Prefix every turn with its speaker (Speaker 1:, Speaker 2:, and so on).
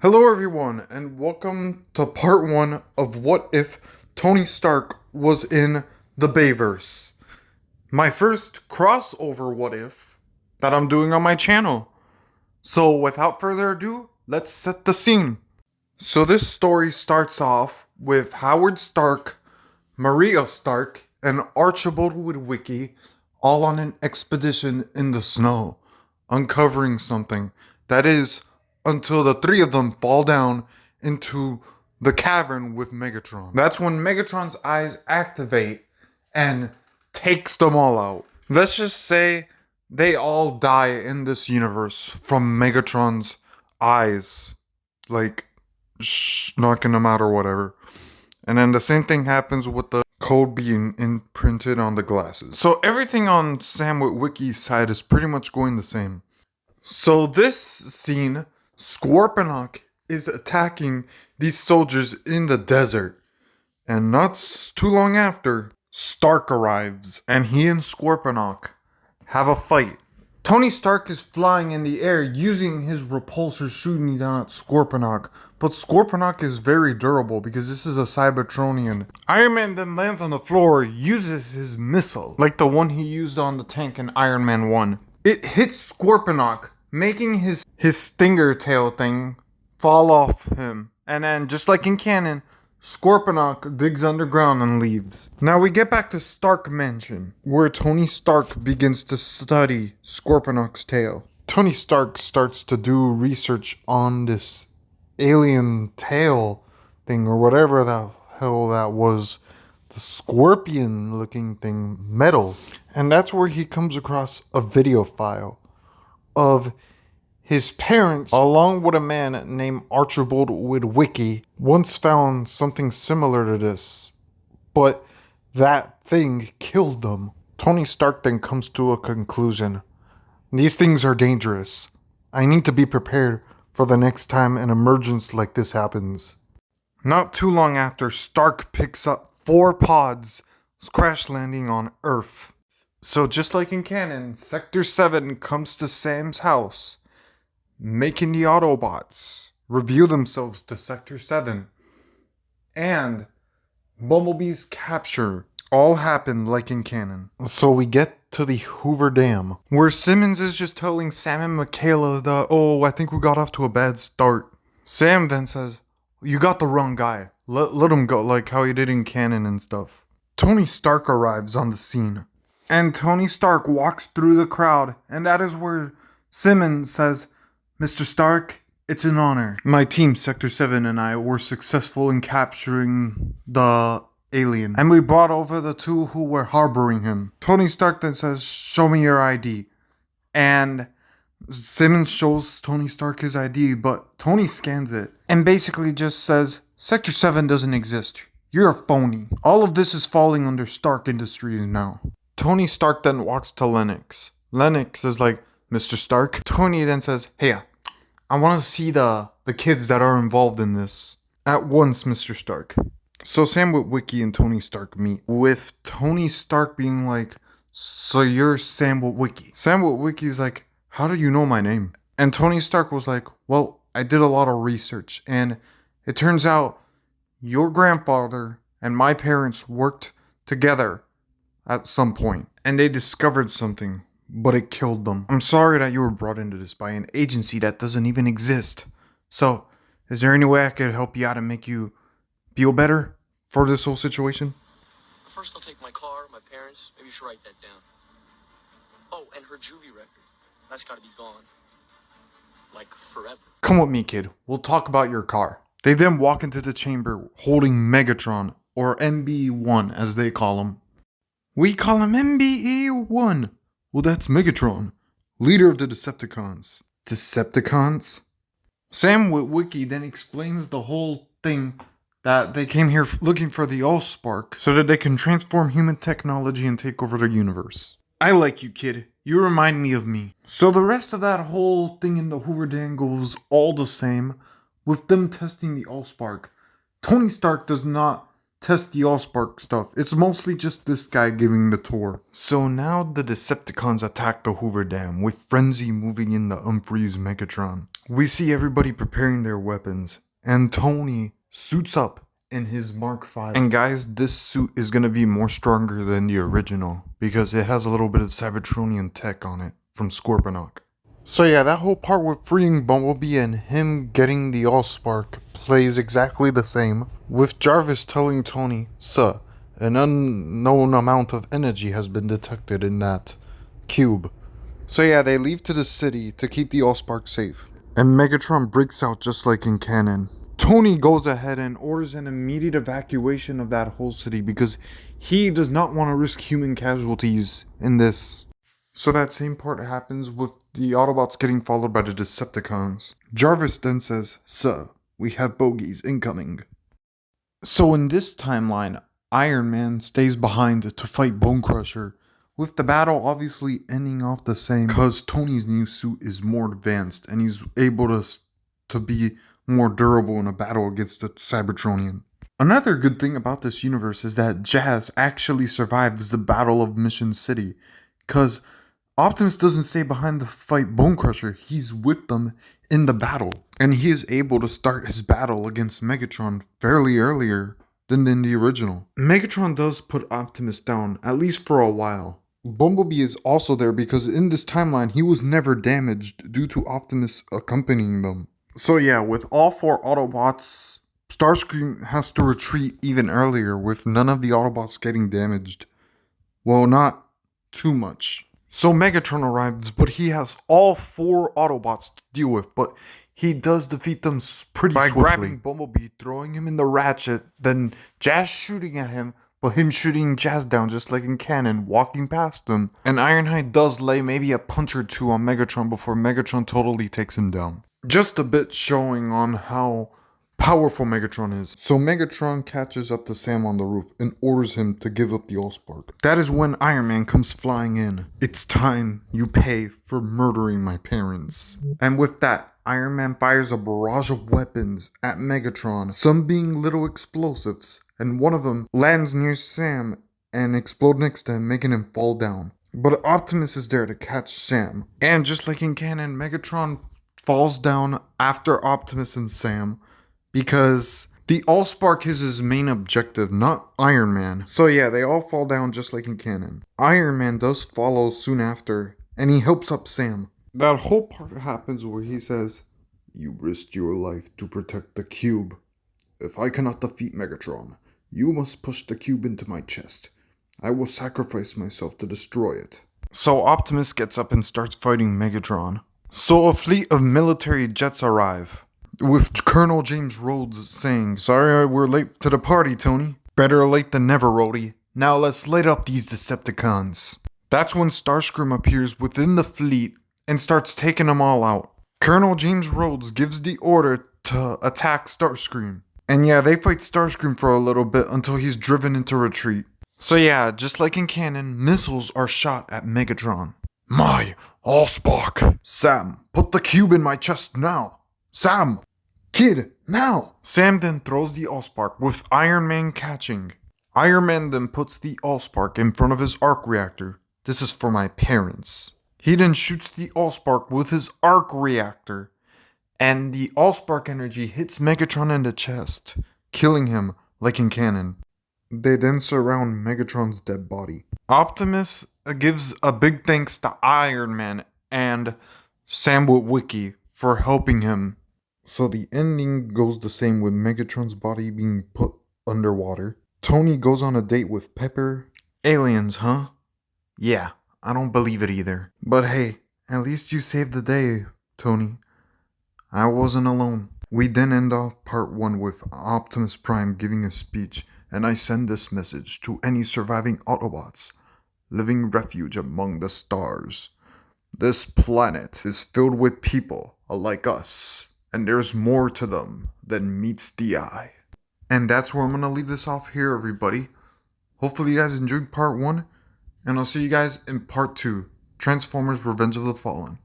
Speaker 1: Hello everyone, and welcome to part 1 of What If Tony Stark Was in the Bayverse. My first crossover What If that I'm doing on my channel. So without further ado, let's set the scene. So this story starts off with Howard Stark, Maria Stark, and Archibald Woodwicky all on an expedition in the snow, uncovering something. That is, until the three of them fall down into the cavern with Megatron. That's when Megatron's eyes activate and takes them all out. Let's just say they all die in this universe from Megatron's eyes, like knocking them out or whatever. And then the same thing happens with the code being imprinted on the glasses. So everything on Sam Witwicky's side is pretty much going the same. So this scene, Scorponok is attacking these soldiers in the desert. And not too long after, Stark arrives. And he and Scorponok have a fight. Tony Stark is flying in the air using his repulsor shooting down at Scorponok. But Scorponok is very durable because this is a Cybertronian. Iron Man then lands on the floor, uses his missile, like the one he used on the tank in Iron Man 1. It hits Scorponok, making his stinger tail thing fall off him. And then, just like in canon, Scorponok digs underground and leaves. Now we get back to Stark Mansion, where Tony Stark begins to study Scorponok's tail. Tony Stark starts to do research on this alien tail thing, or whatever the hell that was. The scorpion looking thing, metal. And that's where he comes across a video file of his parents, along with a man named Archibald Woodwicky, once found something similar to this, but that thing killed them. Tony Stark then comes to a conclusion. These things are dangerous. I need to be prepared for the next time an emergence like this happens. Not too long after, Stark picks up 4 pods, crash landing on Earth. So just like in canon, Sector 7 comes to Sam's house, making the Autobots reveal themselves to Sector 7. And Bumblebee's capture all happen like in canon. So we get to the Hoover Dam, where Simmons is just telling Sam and Michaela that, oh, I think we got off to a bad start. Sam then says, you got the wrong guy. Let him go, like how he did in canon and stuff. Tony Stark arrives on the scene. And Tony Stark walks through the crowd, and that is where Simmons says, Mr. Stark, it's an honor. My team, Sector 7, and I were successful in capturing the alien, and we brought over the 2 who were harboring him. Tony Stark then says, show me your ID. And Simmons shows Tony Stark his ID, but Tony scans it and basically just says, Sector 7 doesn't exist. You're a phony. All of this is falling under Stark Industries now. Tony Stark then walks to Lennox. Lennox is like, Mr. Stark. Tony then says, hey, I want to see the kids that are involved in this. At once, Mr. Stark. So Sam Witwicky and Tony Stark meet, with Tony Stark being like, so you're Sam Witwicky. Sam Witwicky's like, how do you know my name? And Tony Stark was like, well, I did a lot of research, and it turns out your grandfather and my parents worked together at some point, and they discovered something, but it killed them. I'm sorry that you were brought into this by an agency that doesn't even exist. So, is there any way I could help you out and make you feel better for this whole situation?
Speaker 2: First I'll take my car, my parents, maybe you should write that down. Oh, and her juvie record. That's gotta be gone. Like, forever.
Speaker 1: Come with me, kid. We'll talk about your car. They then walk into the chamber holding Megatron, or MBE-1 as they call him. We call him MBE-1. Well, that's Megatron, leader of the Decepticons. Decepticons? Sam Witwicky then explains the whole thing, that they came here looking for the Allspark so that they can transform human technology and take over the universe. I like you, kid. You remind me of me. So the rest of that whole thing in the Hoover Dam goes all the same, with them testing the Allspark. Tony Stark does not test the Allspark stuff. It's mostly just this guy giving the tour. So now the Decepticons attack the Hoover Dam, with Frenzy moving in the unfreeze Megatron. We see everybody preparing their weapons, and Tony suits up in his Mark V. And guys, this suit is going to be more stronger than the original, because it has a little bit of Cybertronian tech on it from Scorponok. So yeah, that whole part with freeing Bumblebee and him getting the Allspark plays exactly the same, with Jarvis telling Tony, "Sir, an unknown amount of energy has been detected in that cube." So yeah, they leave to the city to keep the Allspark safe. And Megatron breaks out just like in canon. Tony goes ahead and orders an immediate evacuation of that whole city because he does not want to risk human casualties in this. So that same part happens with the Autobots getting followed by the Decepticons. Jarvis then says, "Sir, we have bogeys incoming." So in this timeline, Iron Man stays behind to fight Bone Crusher, with the battle obviously ending off the same because Tony's new suit is more advanced and he's able to be more durable in a battle against the Cybertronian. Another good thing about this universe is that Jazz actually survives the Battle of Mission City, because Optimus doesn't stay behind to fight Bone Crusher, he's with them in the battle. And he is able to start his battle against Megatron fairly earlier than in the original. Megatron does put Optimus down, at least for a while. Bumblebee is also there because in this timeline he was never damaged due to Optimus accompanying them. So yeah, with all 4 Autobots, Starscream has to retreat even earlier with none of the Autobots getting damaged. Well, not too much. So Megatron arrives, but he has all 4 Autobots to deal with, but he does defeat them pretty swiftly. By grabbing Bumblebee, throwing him in the ratchet, then Jazz shooting at him, but him shooting Jazz down just like in canon, walking past him. And Ironhide does lay maybe a punch or 2 on Megatron before Megatron totally takes him down. Just a bit showing on how powerful Megatron is. So Megatron catches up to Sam on the roof and orders him to give up the Allspark. That is when Iron Man comes flying in. "It's time you pay for murdering my parents." And with that, Iron Man fires a barrage of weapons at Megatron, some being little explosives, and one of them lands near Sam and explodes next to him, making him fall down. But Optimus is there to catch Sam. And just like in canon, Megatron falls down after Optimus and Sam, because the Allspark is his main objective, not Iron Man. So yeah, they all fall down just like in canon. Iron Man does follow soon after, and he helps up Sam. That whole part happens where he says, "You risked your life to protect the cube. If I cannot defeat Megatron, you must push the cube into my chest. I will sacrifice myself to destroy it." So Optimus gets up and starts fighting Megatron. So a fleet of military jets arrive, with Colonel James Rhodes saying, "Sorry we're late to the party, Tony. Better late than never, Rhodey. Now let's light up these Decepticons." That's when Starscream appears within the fleet and starts taking them all out. Colonel James Rhodes gives the order to attack Starscream. And yeah, they fight Starscream for a little bit until he's driven into retreat. So yeah, just like in canon, missiles are shot at Megatron. "My Allspark! Sam, put the cube in my chest now! Sam! Kid, now!" Sam then throws the Allspark, with Iron Man catching. Iron Man then puts the Allspark in front of his arc reactor. "This is for my parents." He then shoots the Allspark with his arc reactor, and the Allspark energy hits Megatron in the chest, killing him like in canon. They then surround Megatron's dead body. Optimus gives a big thanks to Iron Man and Sam Witwicky for helping him. So the ending goes the same, with Megatron's body being put underwater. Tony goes on a date with Pepper. Aliens, huh? Yeah, I don't believe it either. But hey, at least you saved the day, Tony. I wasn't alone. We then end off part 1 with Optimus Prime giving a speech, and I send this message to any surviving Autobots living refuge among the stars. This planet is filled with people like us, and there's more to them than meets the eye. And that's where I'm going to leave this off here, everybody. Hopefully you guys enjoyed part 1, and I'll see you guys in part 2, Transformers Revenge of the Fallen.